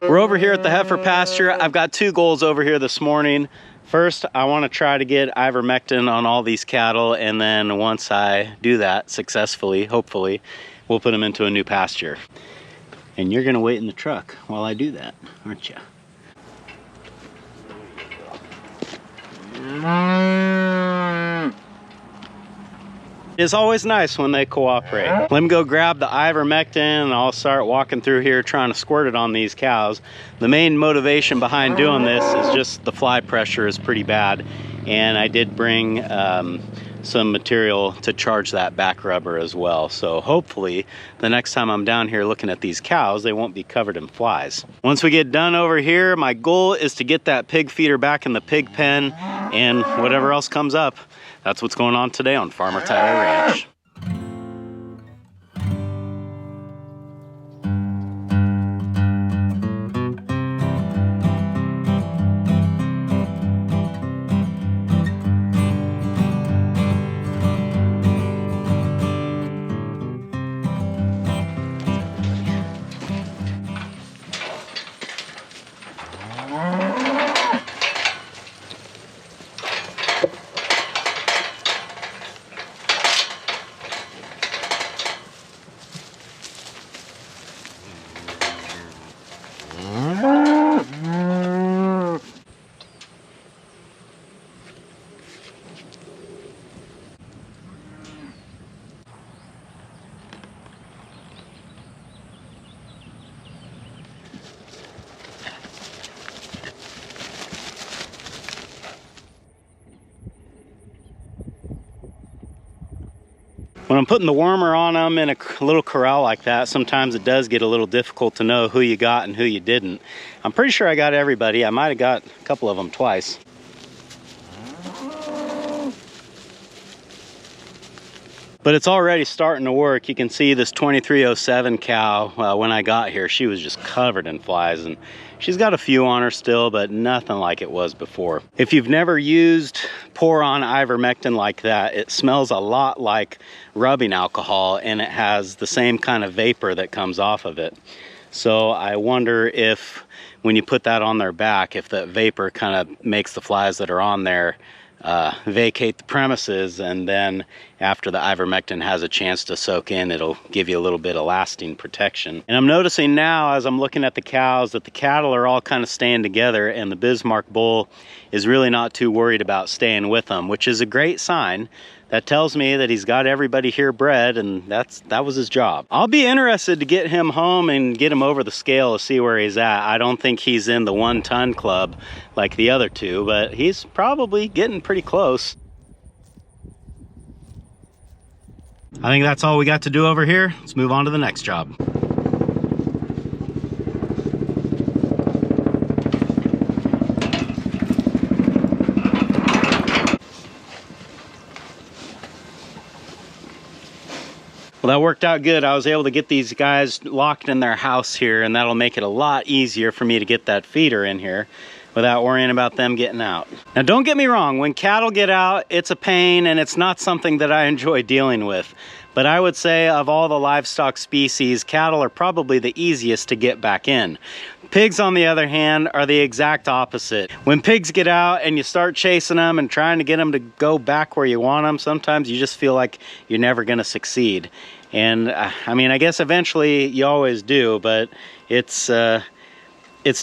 We're over here at the heifer pasture. I've got two goals over here this morning. First, I want to try to get ivermectin on all these cattle, and then once I do that successfully, hopefully, we'll put them into a new pasture. And you're gonna wait in the truck while I do that, aren't you? It's always nice when they cooperate. Let me go grab the ivermectin and I'll start walking through here trying to squirt it on these cows. The main motivation behind doing this is just the fly pressure is pretty bad, and I did bring some material to charge that back rubber as well. So hopefully the next time I'm down here looking at these cows, they won't be covered in flies. Once we get done over here, my goal is to get that pig feeder back in the pig pen, and whatever else comes up. That's what's going on today on Farmertylerranch. When I'm putting the wormer on them in a little corral like that, sometimes it does get a little difficult to know who you got and who you didn't. I'm pretty sure I got everybody. I might have got a couple of them twice. But it's already starting to work. You can see this 2307 cow, when I got here, she was just covered in flies, and she's got a few on her still, but nothing like it was before. If you've never used pour-on ivermectin like that, it smells a lot like rubbing alcohol, and it has the same kind of vapor that comes off of it. So I wonder if when you put that on their back, if that vapor kind of makes the flies that are on there vacate the premises, and then after the ivermectin has a chance to soak in, it'll give you a little bit of lasting protection. And I'm noticing now as I'm looking at the cows that the cattle are all kind of staying together, and the Bismarck bull is really not too worried about staying with them, which is a great sign. That tells me that he's got everybody here bred, and that was his job. I'll be interested to get him home and get him over the scale to see where he's at. I don't think he's in the 1-ton club like the other two, but he's probably getting pretty close. I think that's all we got to do over here. Let's move on to the next job. Well, that worked out good. I was able to get these guys locked in their house here, and that'll make it a lot easier for me to get that feeder in here without worrying about them getting out. Now, don't get me wrong, when cattle get out, it's a pain and it's not something that I enjoy dealing with. But I would say of all the livestock species, cattle are probably the easiest to get back in. Pigs, on the other hand, are the exact opposite. When pigs get out and you start chasing them and trying to get them to go back where you want them, sometimes you just feel like you're never gonna succeed. And I mean, I guess eventually you always do, but it's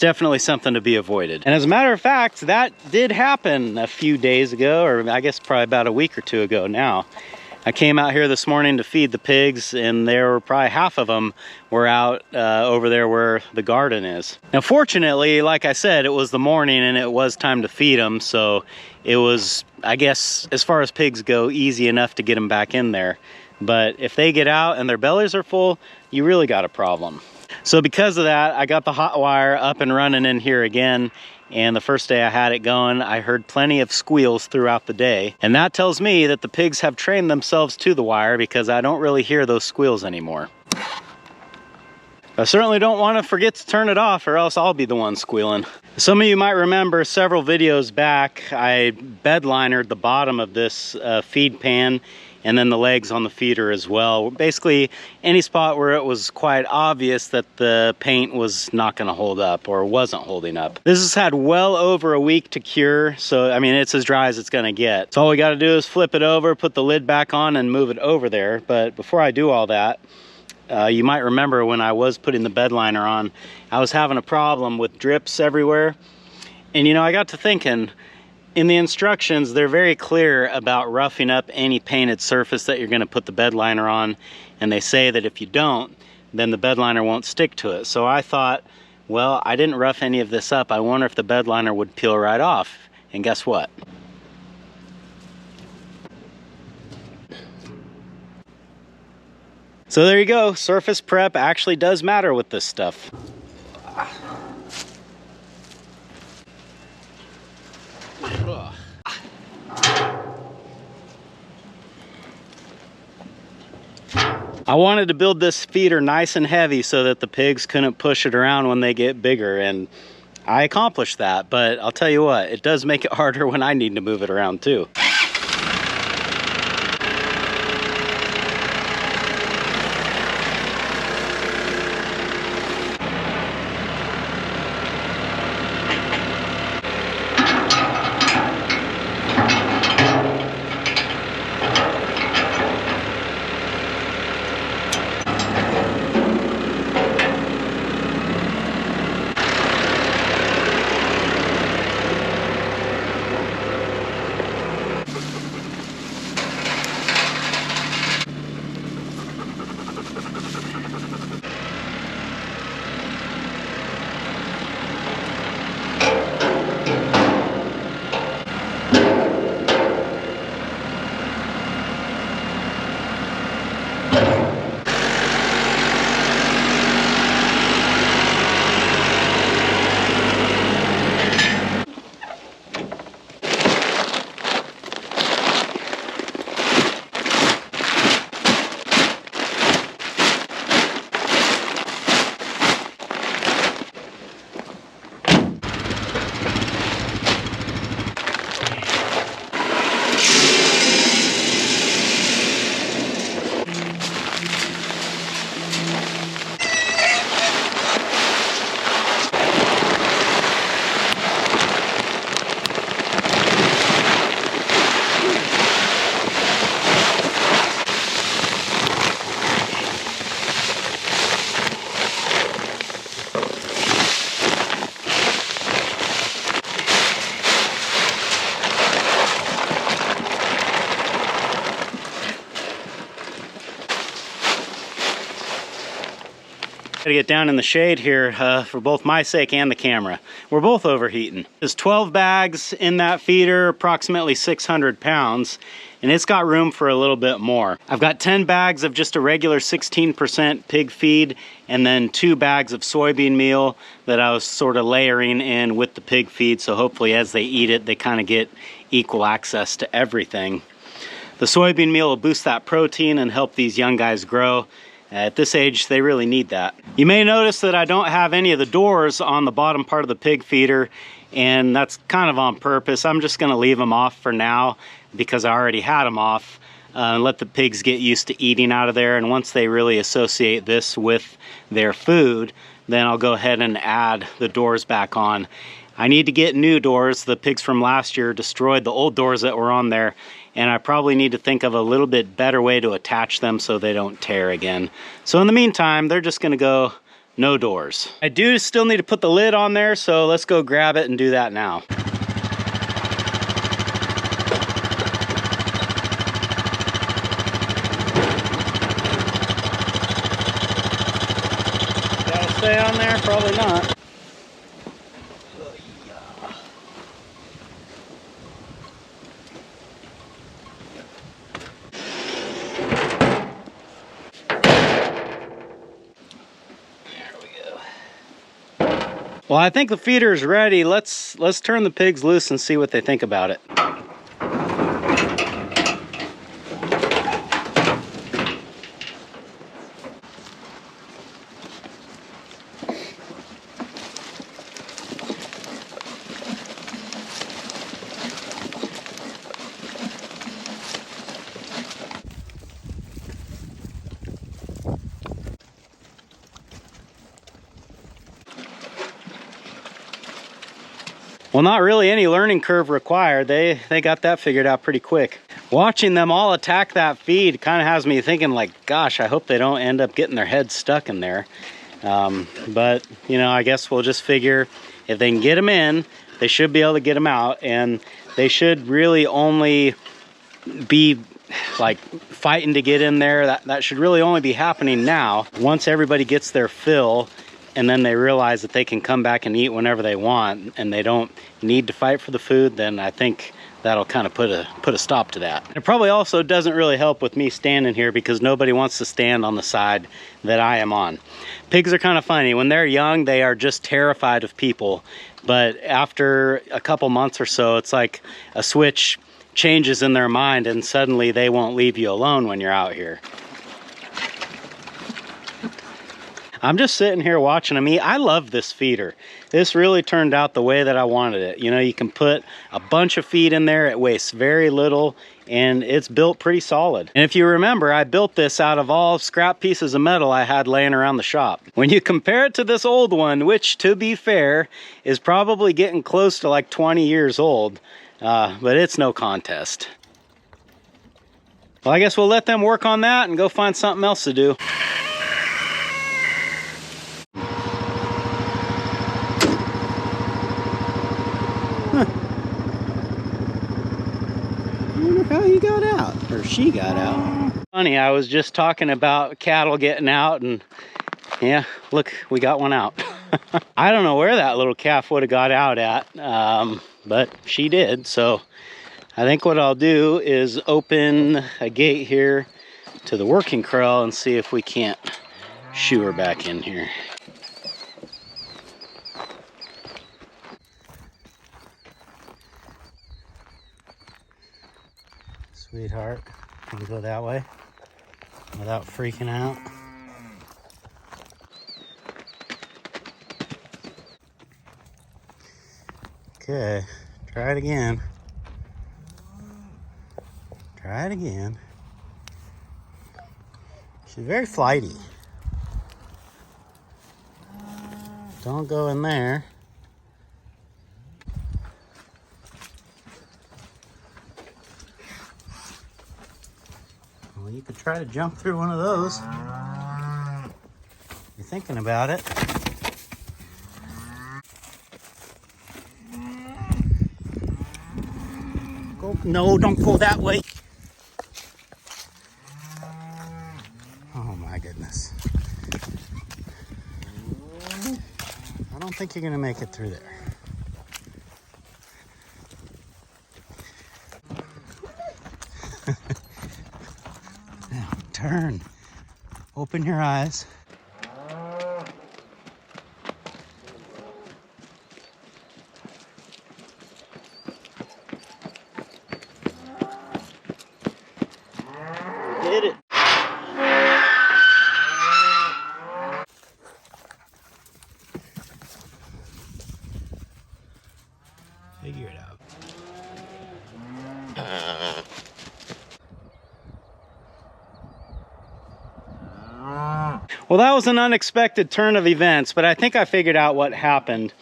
definitely something to be avoided. And as a matter of fact, that did happen a few days ago, or I guess probably about a week or two ago now. I came out here this morning to feed the pigs, and there were probably half of them were out over there where the garden is. Now, fortunately, like I said, it was the morning and it was time to feed them, so it was, I guess, as far as pigs go, easy enough to get them back in there. But if they get out and their bellies are full, you really got a problem. So because of that, I got the hot wire up and running in here again. And the first day I had it going, I heard plenty of squeals throughout the day. And that tells me that the pigs have trained themselves to the wire, because I don't really hear those squeals anymore. I certainly don't want to forget to turn it off, or else I'll be the one squealing. Some of you might remember several videos back, I bed linered the bottom of this feed pan, and then the legs on the feeder as well. Basically, any spot where it was quite obvious that the paint was not going to hold up or wasn't holding up. This has had well over a week to cure, so I mean, it's as dry as it's going to get. So all we got to do is flip it over, put the lid back on, and move it over there. But before I do all that, you might remember when I was putting the bed liner on, I was having a problem with drips everywhere. And you know, I got to thinking, in the instructions, they're very clear about roughing up any painted surface that you're going to put the bed liner on. And they say that if you don't, then the bed liner won't stick to it. So I thought, well, I didn't rough any of this up. I wonder if the bed liner would peel right off. And guess what? So there you go, surface prep actually does matter with this stuff. I wanted to build this feeder nice and heavy so that the pigs couldn't push it around when they get bigger, and I accomplished that, but I'll tell you what, it does make it harder when I need to move it around too. Gotta get down in the shade here for both my sake and the camera. We're both overheating. There's 12 bags in that feeder, approximately 600 pounds, and it's got room for a little bit more. I've got 10 bags of just a regular 16% pig feed, and then 2 bags of soybean meal that I was sort of layering in with the pig feed, so hopefully as they eat it, they kind of get equal access to everything. The soybean meal will boost that protein and help these young guys grow. At this age, they really need that. You may notice that I don't have any of the doors on the bottom part of the pig feeder, and that's kind of on purpose. I'm just gonna leave them off for now because I already had them off. And let the pigs get used to eating out of there, and once they really associate this with their food, then I'll go ahead and add the doors back on. I need to get new doors. The pigs from last year destroyed the old doors that were on there, and I probably need to think of a little bit better way to attach them so they don't tear again. So in the meantime, they're just gonna go no doors. I do still need to put the lid on there, so let's go grab it and do that now. Gotta stay on there? Probably not. Well, I think the feeder is ready. Let's turn the pigs loose and see what they think about it. Well, not really any learning curve required. They got that figured out pretty quick. Watching them all attack that feed kind of has me thinking like, gosh, I hope they don't end up getting their heads stuck in there. But, you know, I guess we'll just figure if they can get them in, they should be able to get them out, and they should really only be like fighting to get in there. That should really only be happening now. Once everybody gets their fill, and then they realize that they can come back and eat whenever they want, and they don't need to fight for the food, then I think that'll kind of put a stop to that. It probably also doesn't really help with me standing here because nobody wants to stand on the side that I am on. Pigs are kind of funny. When they're young, they are just terrified of people. But after a couple months or so, it's like a switch changes in their mind, and suddenly they won't leave you alone when you're out here. I'm just sitting here watching them eat. I love this feeder. This really turned out the way that I wanted it. You know, you can put a bunch of feed in there. It wastes very little, and it's built pretty solid. And if you remember, I built this out of all scrap pieces of metal I had laying around the shop. When you compare it to this old one, which to be fair, is probably getting close to like 20 years old, but it's no contest. Well, I guess we'll let them work on that and go find something else to do. How he got out, or she got out. Funny, I was just talking about cattle getting out, and yeah, look, we got one out. I don't know where that little calf would have got out at, but she did. So I think what I'll do is open a gate here to the working corral and see if we can't shoo her back in here. Sweetheart, can you go that way without freaking out? Okay, try it again. Try it again. She's very flighty. Don't go in there. Well, you could try to jump through one of those. You're thinking about it. Go, no, don't go that way. Oh my goodness. I don't think you're gonna make it through there. Now, turn. Open your eyes. Did it. Figure it out. Well, that was an unexpected turn of events, but I think I figured out what happened.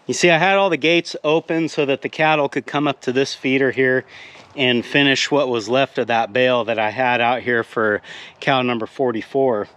You see, I had all the gates open so that the cattle could come up to this feeder here and finish what was left of that bale that I had out here for cow number 44.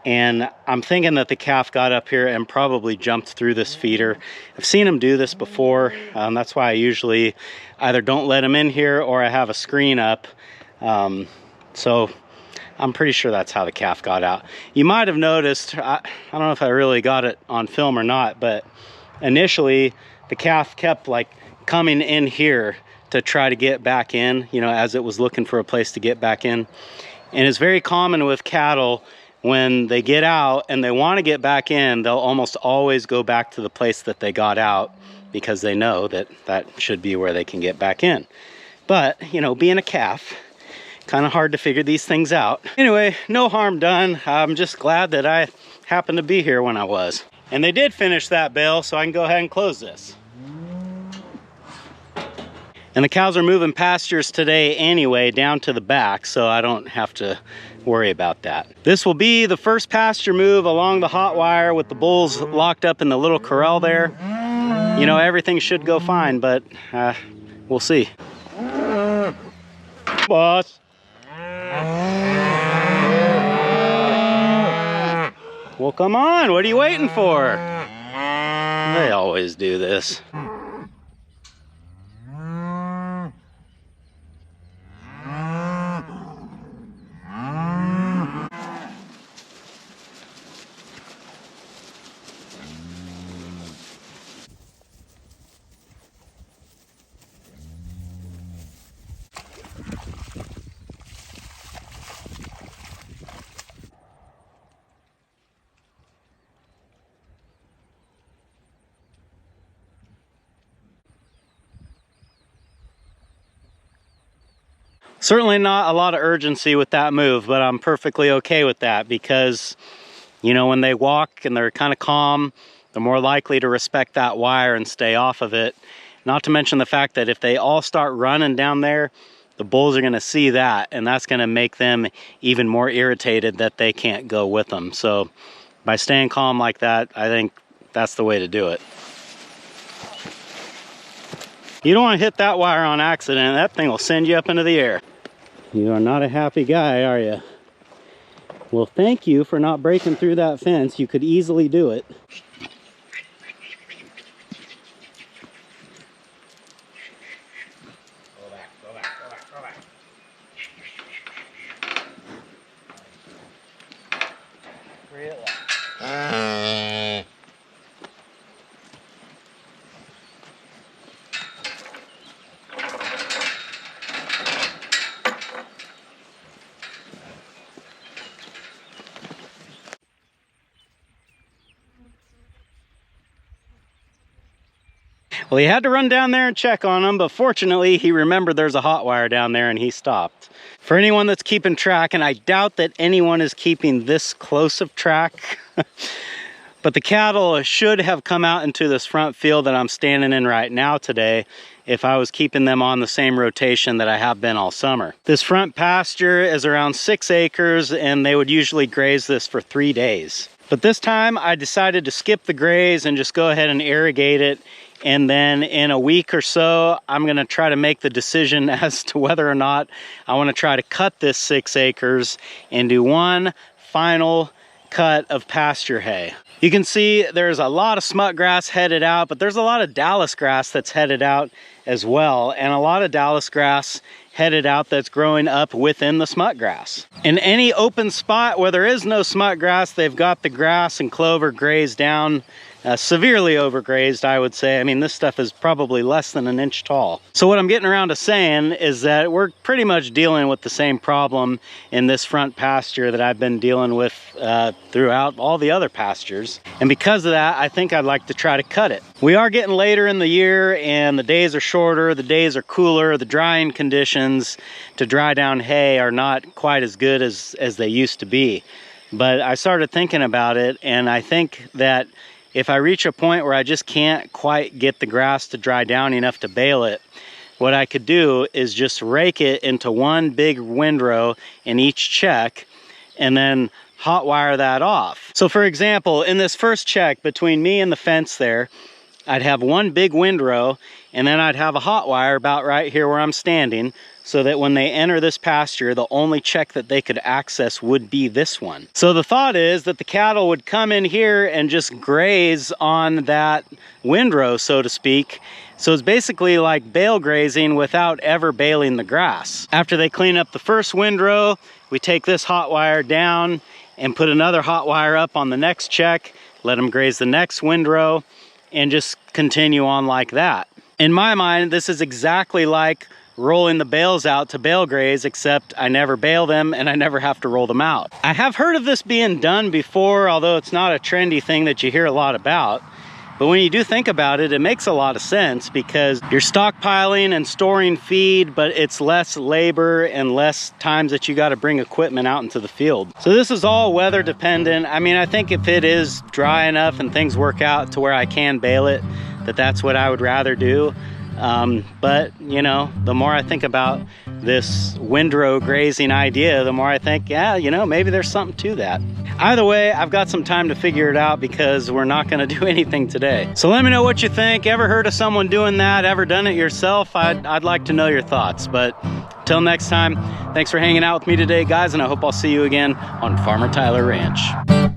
And I'm thinking that the calf got up here and probably jumped through this feeder. I've seen him do this before. That's why I usually either don't let him in here or I have a screen up. So I'm pretty sure that's how the calf got out. You might have noticed, I don't know if I really got it on film or not, but initially the calf kept like coming in here to try to get back in, you know, as it was looking for a place to get back in. And it's very common with cattle, when they get out and they want to get back in, they'll almost always go back to the place that they got out because they know that that should be where they can get back in. But, you know, being a calf, kind of hard to figure these things out. Anyway, no harm done. I'm just glad that I happened to be here when I was. And they did finish that bale, so I can go ahead and close this. And the cows are moving pastures today anyway, down to the back, so I don't have to worry about that. This will be the first pasture move along the hot wire with the bulls locked up in the little corral there. you know, everything should go fine, but we'll see. Boss. Well, come on, what are you waiting for? They always do this. Certainly not a lot of urgency with that move, but I'm perfectly okay with that because, you know, when they walk and they're kind of calm, they're more likely to respect that wire and stay off of it. Not to mention the fact that if they all start running down there, the bulls are going to see that, and that's going to make them even more irritated that they can't go with them. So by staying calm like that, I think that's the way to do it. You don't want to hit that wire on accident. That thing will send you up into the air. You are not a happy guy, are you? Well, thank you for not breaking through that fence. You could easily do it. Go back, go back, go back, go back. Really? Well, he had to run down there and check on them, but fortunately he remembered there's a hot wire down there and he stopped. For anyone that's keeping track, and I doubt that anyone is keeping this close of track, but the cattle should have come out into this front field that I'm standing in right now today if I was keeping them on the same rotation that I have been all summer. This front pasture is around 6 acres and they would usually graze this for 3 days. But this time I decided to skip the graze and just go ahead and irrigate it. And then in a week or so, I'm gonna try to make the decision as to whether or not I wanna try to cut this 6 acres and do one final cut of pasture hay. You can see there's a lot of smut grass headed out, but there's a lot of Dallas grass that's headed out as well, and a lot of Dallas grass headed out that's growing up within the smut grass. In any open spot where there is no smut grass, they've got the grass and clover grazed down, severely overgrazed, I would say. I mean, this stuff is probably less than an inch tall. So what I'm getting around to saying is that we're pretty much dealing with the same problem in this front pasture that I've been dealing with throughout all the other pastures. And because of that, I think I'd like to try to cut it. We are getting later in the year and the days are shorter, the days are cooler, the drying conditions to dry down hay are not quite as good as they used to be. But I started thinking about it, and I think that if I reach a point where I just can't quite get the grass to dry down enough to bale it, what I could do is just rake it into one big windrow in each check and then hot wire that off. So for example, in this first check between me and the fence there, I'd have one big windrow and then I'd have a hot wire about right here where I'm standing, so that when they enter this pasture, the only check that they could access would be this one. So the thought is that the cattle would come in here and just graze on that windrow, so to speak. So it's basically like bale grazing without ever baling the grass. After they clean up the first windrow, we take this hot wire down and put another hot wire up on the next check, let them graze the next windrow, and just continue on like that. In my mind, this is exactly like rolling the bales out to bale graze, except I never bale them and I never have to roll them out. I have heard of this being done before, although it's not a trendy thing that you hear a lot about. But when you do think about it, it makes a lot of sense because you're stockpiling and storing feed, but it's less labor and less times that you got to bring equipment out into the field. So this is all weather dependent. I mean, I think if it is dry enough and things work out to where I can bale it, that's what I would rather do. But you know, the more I think about this windrow grazing idea, the more I think, yeah, you know, maybe there's something to that. Either way, I've got some time to figure it out because we're not going to do anything today. So let me know what you think. Ever heard of someone doing that? Ever done it yourself? I'd like to know your thoughts. But till next time, thanks for hanging out with me today, guys, and I hope I'll see you again on Farmer Tyler Ranch.